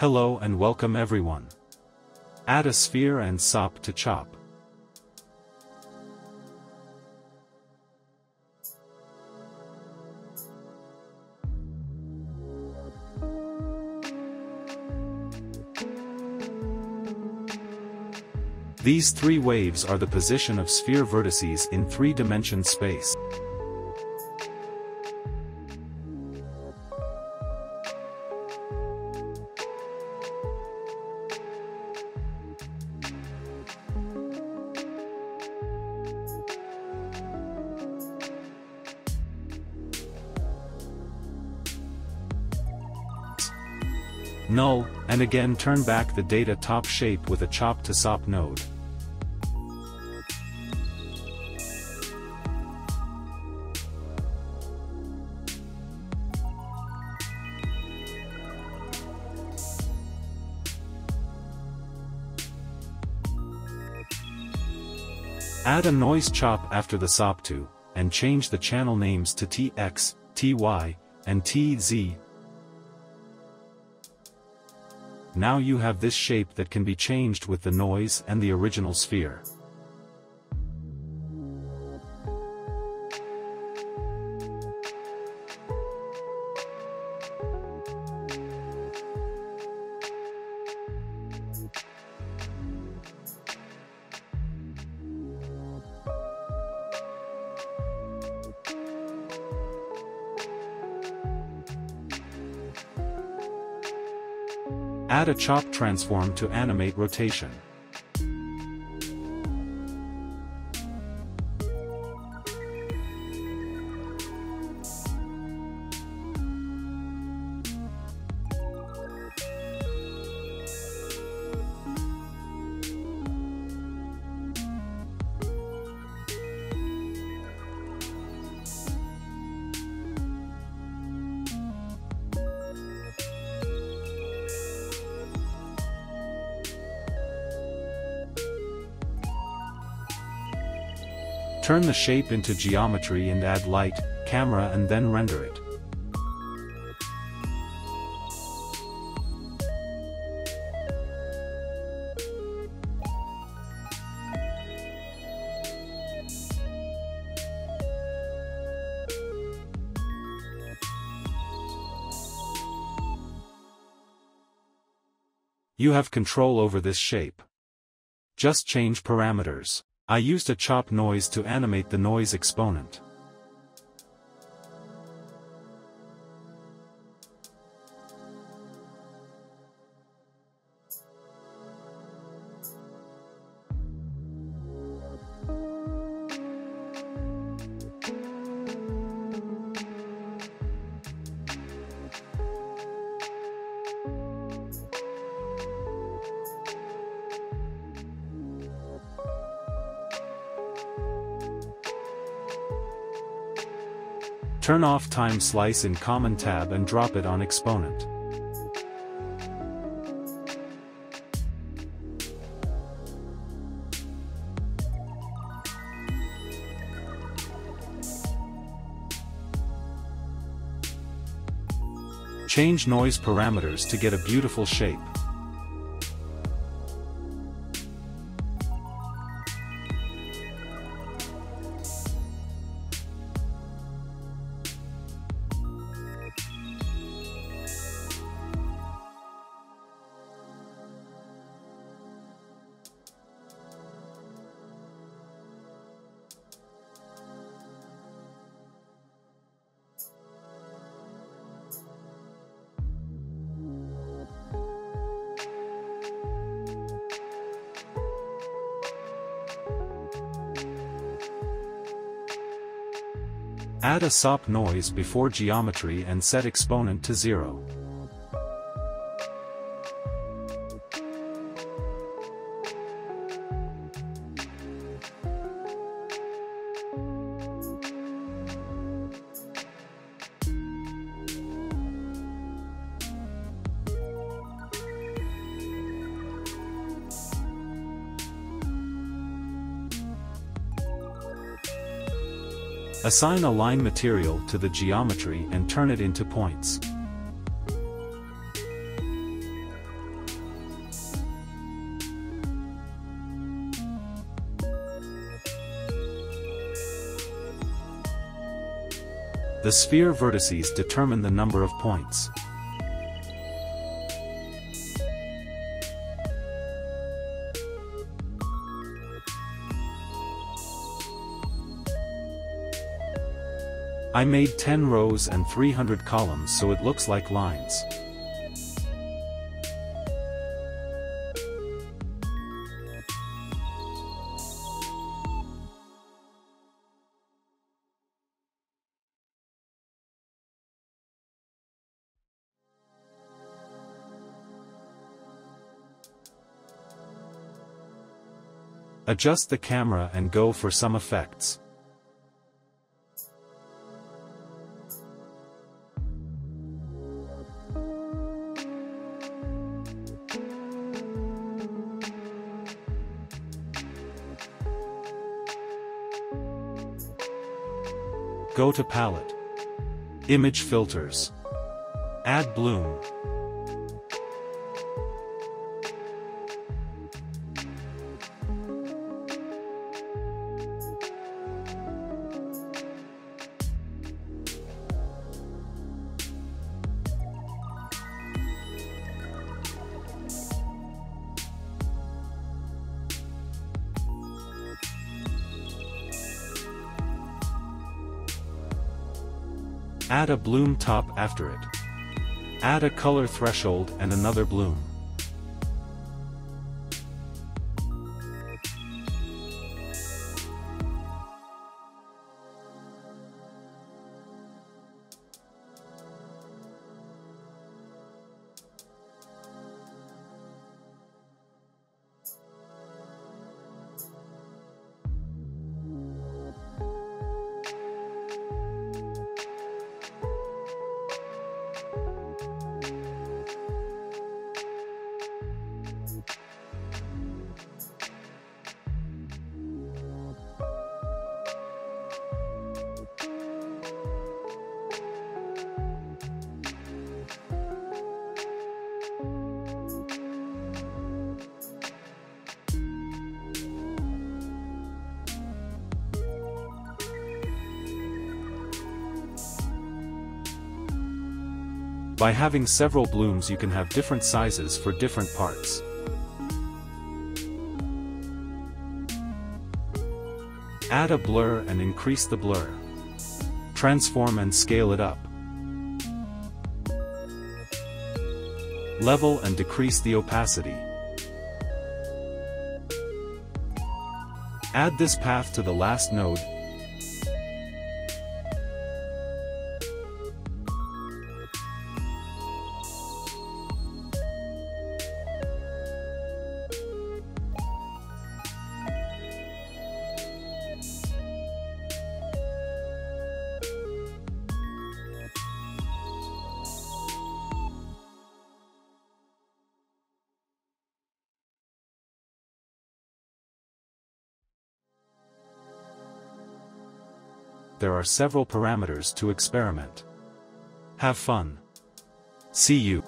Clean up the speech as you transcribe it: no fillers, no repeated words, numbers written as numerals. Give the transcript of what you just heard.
Hello and welcome everyone. Add a sphere and sop to chop. These three waves are the position of sphere vertices in three-dimension space. Null, and again turn back the data top shape with a chop to sop node. Add a noise chop after the sop to, and change the channel names to TX, TY, and TZ. Now you have this shape that can be changed with the noise and the original sphere. Add a chop transform to animate rotation. Turn the shape into geometry and add light, camera and then render it. You have control over this shape. Just change parameters. I used a chop noise to animate the noise exponent. Turn off time slice in common tab and drop it on exponent. Change noise parameters to get a beautiful shape. Add a sop noise before geometry and set exponent to 0. Assign a line material to the geometry and turn it into points. The sphere vertices determine the number of points. I made 10 rows and 300 columns so it looks like lines. Adjust the camera and go for some effects. Go to Palette. Image Filters. Add Bloom. Add a bloom top after it. Add a color threshold and another bloom. By having several blooms you can have different sizes for different parts. Add a blur and increase the blur. Transform and scale it up. Level and decrease the opacity. Add this path to the last node. There are several parameters to experiment. Have fun. See you.